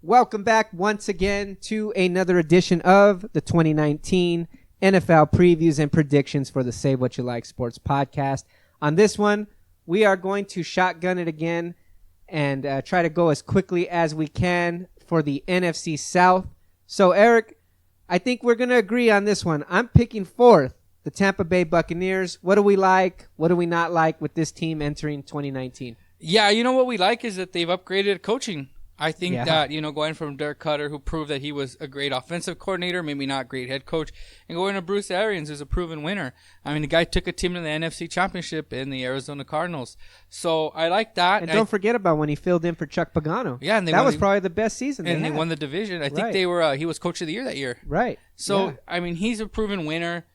Welcome back once again to another edition of the 2019 NFL previews and predictions for the Say What You Like Sports podcast. On this one, we are going to shotgun it again and try to go as quickly as we can for the NFC South. So, Eric, I think we're going to agree on this one. I'm picking fourth, the Tampa Bay Buccaneers. What do we like? What do we not like with this team entering 2019? Yeah, you know what we like is that they've upgraded coaching. I think that, going from Dirk Cutter, who proved that he was a great offensive coordinator, maybe not great head coach, and going to Bruce Arians, who's a proven winner. I mean, the guy took a team to the NFC Championship in the Arizona Cardinals. So I like that. And don't forget about when he filled in for Chuck Pagano. Yeah, and that was probably the best season and they won the division. I think they were. He was coach of the year that year. Right. So, I mean, he's a proven winner.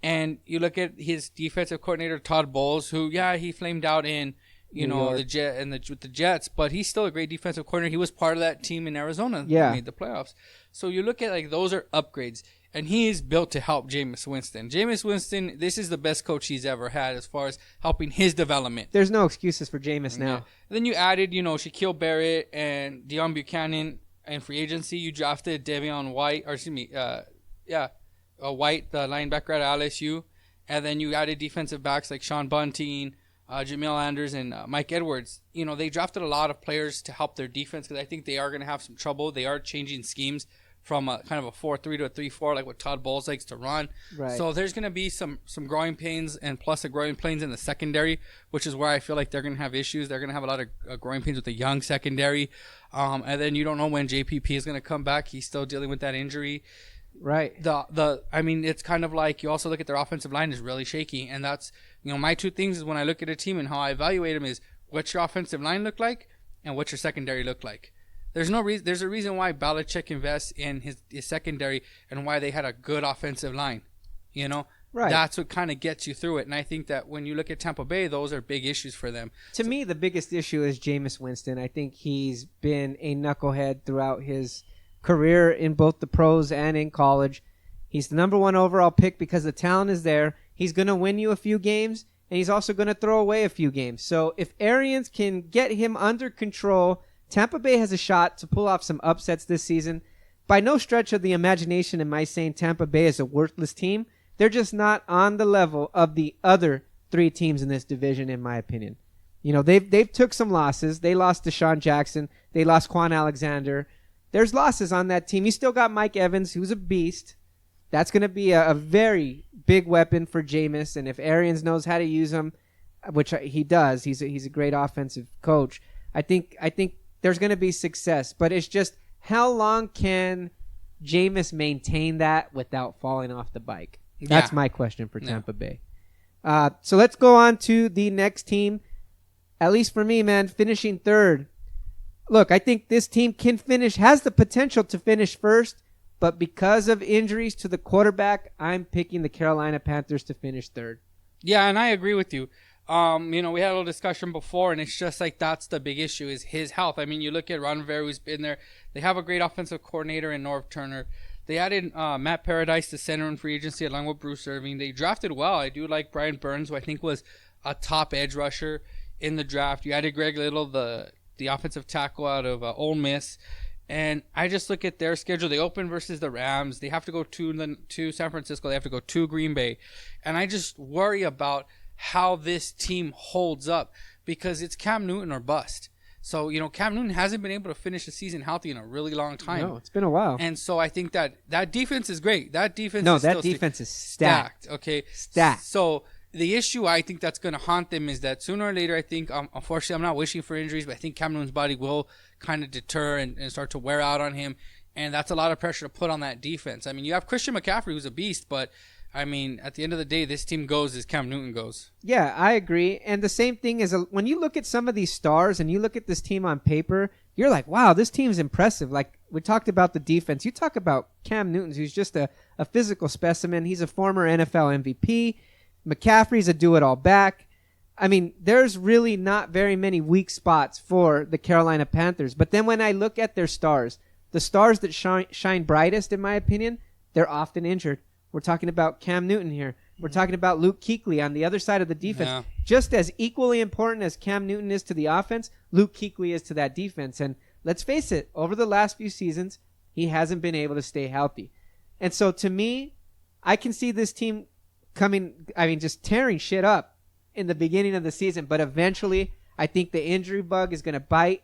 And you look at his defensive coordinator, Todd Bowles, who, he flamed out in with the Jets, but he's still a great defensive coordinator. He was part of that team in Arizona that made the playoffs. So you look at those are upgrades, and he is built to help Jameis Winston. Jameis Winston, this is the best coach he's ever had as far as helping his development. There's no excuses for Jameis now. And then you added, Shaquille Barrett and Deion Buchanan in free agency. You drafted Devion White, White, the linebacker at LSU, and then you added defensive backs like Sean Bunting, Jamil Anders, and Mike Edwards. They drafted a lot of players to help their defense because I think they are going to have some trouble. They are changing schemes from a kind of a 4-3 to a 3-4, like what Todd Bowles likes to run. Right. So there's going to be some growing pains, and plus a growing pains in the secondary, which is where I feel like they're going to have issues. They're going to have a lot of growing pains with the young secondary. And then you don't know when JPP is going to come back. He's still dealing with that injury. Right. It's kind of like you also look at their offensive line is really shaky, and that's my two things is when I look at a team and how I evaluate them is what's your offensive line look like and what's your secondary look like. There's a reason why Belichick invests in his secondary and why they had a good offensive line. Right. That's what kind of gets you through it, and I think that when you look at Tampa Bay, those are big issues for them. To me, the biggest issue is Jameis Winston. I think he's been a knucklehead throughout his career in both the pros and in college. He's the number one overall pick because the talent is there. He's going to win you a few games, and he's also going to throw away a few games. So if Arians can get him under control, Tampa Bay has a shot to pull off some upsets this season. By no stretch of the imagination am I saying Tampa Bay is a worthless team. They're just not on the level of the other three teams in this division, in my opinion. They've took some losses. They lost Deshaun Jackson. They lost Quan Alexander. There's losses on that team. You still got Mike Evans, who's a beast. That's going to be a very big weapon for Jameis, and if Arians knows how to use him, which he does, he's a great offensive coach. I think there's going to be success, but it's just how long can Jameis maintain that without falling off the bike? That's my question for Tampa Bay. So let's go on to the next team. At least for me, man, finishing third. Look, I think this team has the potential to finish first, but because of injuries to the quarterback, I'm picking the Carolina Panthers to finish third. Yeah, and I agree with you. We had a little discussion before, and it's just like that's the big issue is his health. I mean, you look at Ron Rivera, who's been there. They have a great offensive coordinator in Norv Turner. They added Matt Paradise to center in free agency along with Bruce Irving. They drafted well. I do like Brian Burns, who I think was a top edge rusher in the draft. You added Greg Little, the offensive tackle out of Ole Miss. And I just look at their schedule. They open versus the Rams. They have to go to San Francisco. They have to go to Green Bay. And I just worry about how this team holds up because it's Cam Newton or bust. So, Cam Newton hasn't been able to finish the season healthy in a really long time. No, it's been a while. And so I think that defense is great. That defense is stacked. Okay. Stacked. So the issue I think that's going to haunt them is that sooner or later, I think, unfortunately, I'm not wishing for injuries, but I think Cam Newton's body will kind of deter and start to wear out on him. And that's a lot of pressure to put on that defense. I mean, you have Christian McCaffrey, who's a beast, but I mean, at the end of the day, this team goes as Cam Newton goes. Yeah, I agree. And the same thing is when you look at some of these stars and you look at this team on paper, you're like, wow, this team's impressive. Like we talked about the defense. You talk about Cam Newton, who's just a physical specimen. He's a former NFL MVP. McCaffrey's a do-it-all back. I mean, there's really not very many weak spots for the Carolina Panthers. But then when I look at their stars, the stars that shine brightest, in my opinion, they're often injured. We're talking about Cam Newton here. We're talking about Luke Kuechly on the other side of the defense. Yeah. Just as equally important as Cam Newton is to the offense, Luke Kuechly is to that defense. And let's face it, over the last few seasons, he hasn't been able to stay healthy. And so to me, I can see this team just tearing shit up in the beginning of the season. But eventually, I think the injury bug is going to bite.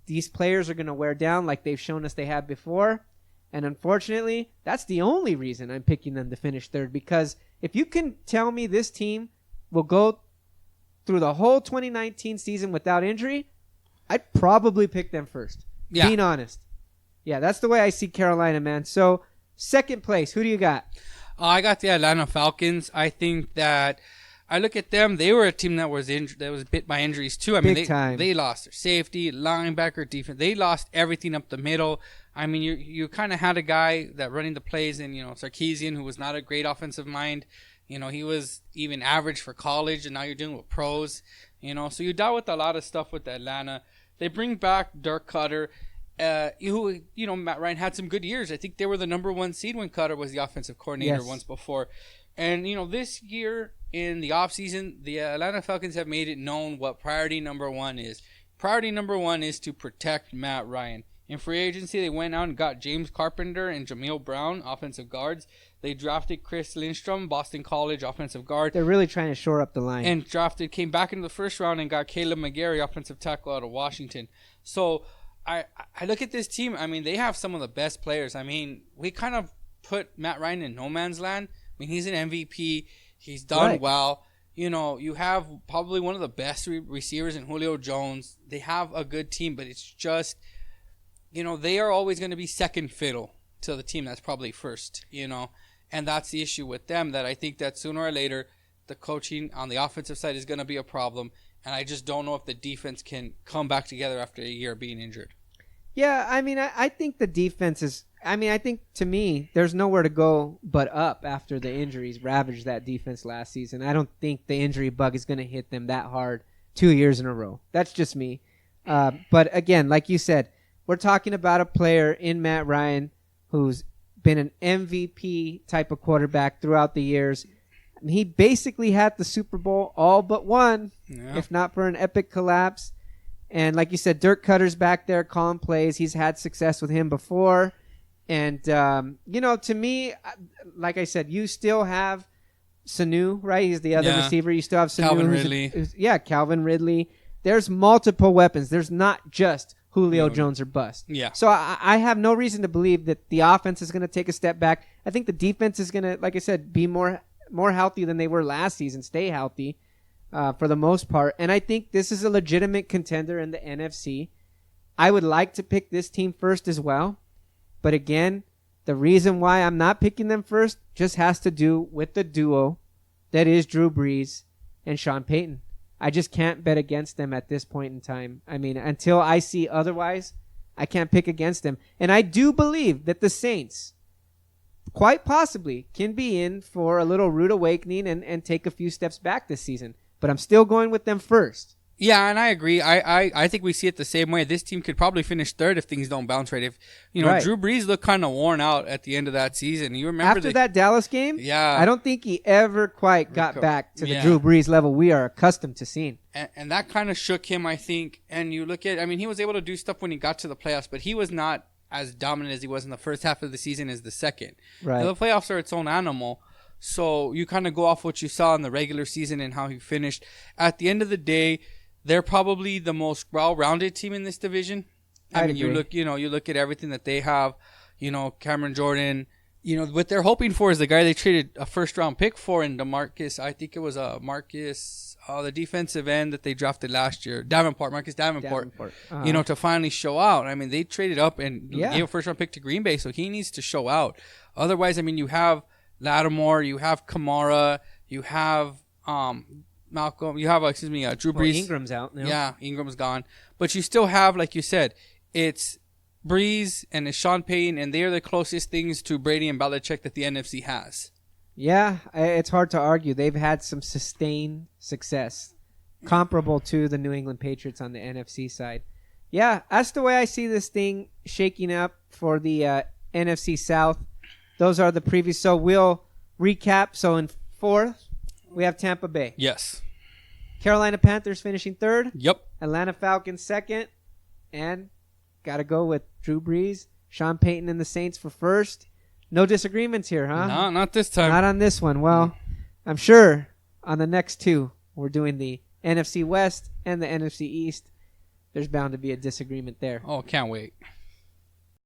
These players are going to wear down like they've shown us they have before. And unfortunately, that's the only reason I'm picking them to finish third. Because if you can tell me this team will go through the whole 2019 season without injury, I'd probably pick them first. Yeah. Being honest. Yeah, that's the way I see Carolina, man. So, second place, who do you got? I got the Atlanta Falcons. I think that I look at them. They were a team that was bit by injuries too. I mean, they lost their safety, linebacker, defense. They lost everything up the middle. I mean, you kind of had a guy that running the plays, and Sarkisian, who was not a great offensive mind. He was even average for college, and now you're dealing with pros. So you dealt with a lot of stuff with Atlanta. They bring back Dirk Cutter. Matt Ryan had some good years. I think they were the number 1 seed when Cutter was the offensive coordinator once before. And, this year in the offseason, the Atlanta Falcons have made it known what priority number 1 is. Priority number 1 is to protect Matt Ryan. In free agency, they went out and got James Carpenter and Jameel Brown, offensive guards. They drafted Chris Lindstrom, Boston College offensive guard. They're really trying to shore up the line. And came back into the first round and got Caleb McGarry, offensive tackle out of Washington. So I look at this team. I mean, they have some of the best players. I mean, we kind of put Matt Ryan in no man's land. I mean, he's an MVP. He's done well. You have probably one of the best receivers in Julio Jones. They have a good team, but it's just, they are always going to be second fiddle to the team that's probably first, And that's the issue with them, that I think that sooner or later, the coaching on the offensive side is going to be a problem. And I just don't know if the defense can come back together after a year being injured. Yeah, I mean, I think the defense is... I think, to me, there's nowhere to go but up after the injuries ravaged that defense last season. I don't think the injury bug is going to hit them that hard 2 years in a row. That's just me. But, again, like you said, we're talking about a player in Matt Ryan who's been an MVP type of quarterback throughout the years. He basically had the Super Bowl all but one, if not for an epic collapse. And like you said, Dirk Cutter's back there calling plays. He's had success with him before. And, to me, like I said, you still have Sanu, right? He's the other receiver. You still have Sanu. Calvin Ridley. Calvin Ridley. There's multiple weapons. There's not just Julio Jones or bust. Yeah. So I have no reason to believe that the offense is going to take a step back. I think the defense is going to, like I said, be more healthy than they were last season, stay healthy for the most part. And I think this is a legitimate contender in the NFC. I would like to pick this team first as well. But again, the reason why I'm not picking them first just has to do with the duo that is Drew Brees and Sean Payton. I just can't bet against them at this point in time. I mean, until I see otherwise, I can't pick against them. And I do believe that the Saints quite possibly can be in for a little rude awakening and take a few steps back this season. But I'm still going with them first. Yeah, and I agree. I think we see it the same way. This team could probably finish third if things don't bounce right. If Drew Brees looked kind of worn out at the end of that season. You remember after that Dallas game? Yeah, I don't think he ever quite got back to the Drew Brees level we are accustomed to seeing. And that kind of shook him, I think. And you look at, he was able to do stuff when he got to the playoffs, but he was not as dominant as he was in the first half of the season as the second. Right. The playoffs are its own animal. So you kind of go off what you saw in the regular season and how he finished. At the end of the day, they're probably the most well-rounded team in this division. You look at everything that they have. Cameron Jordan. What they're hoping for is the guy they traded a first-round pick for in DeMarcus. I think it was the defensive end that they drafted last year, Marcus Davenport. Uh-huh. To finally show out. They traded up and gave a first-round pick to Green Bay, so he needs to show out. Otherwise, you have Lattimore, you have Kamara, you have Malcolm, you have Drew Brees. Ingram's out now. Yeah, Ingram's gone. But you still have, like you said, it's Brees and it's Sean Payton, and they are the closest things to Brady and Belichick that the NFC has. Yeah, it's hard to argue. They've had some sustained success comparable to the New England Patriots on the NFC side. Yeah, that's the way I see this thing shaking up for the NFC South. Those are the previews. So we'll recap. So in fourth, we have Tampa Bay. Yes. Carolina Panthers finishing third. Yep. Atlanta Falcons second. And got to go with Drew Brees, Sean Payton, and the Saints for first. No disagreements here, huh? No, not this time. Not on this one. Well, I'm sure on the next two, we're doing the NFC West and the NFC East. There's bound to be a disagreement there. Oh, can't wait.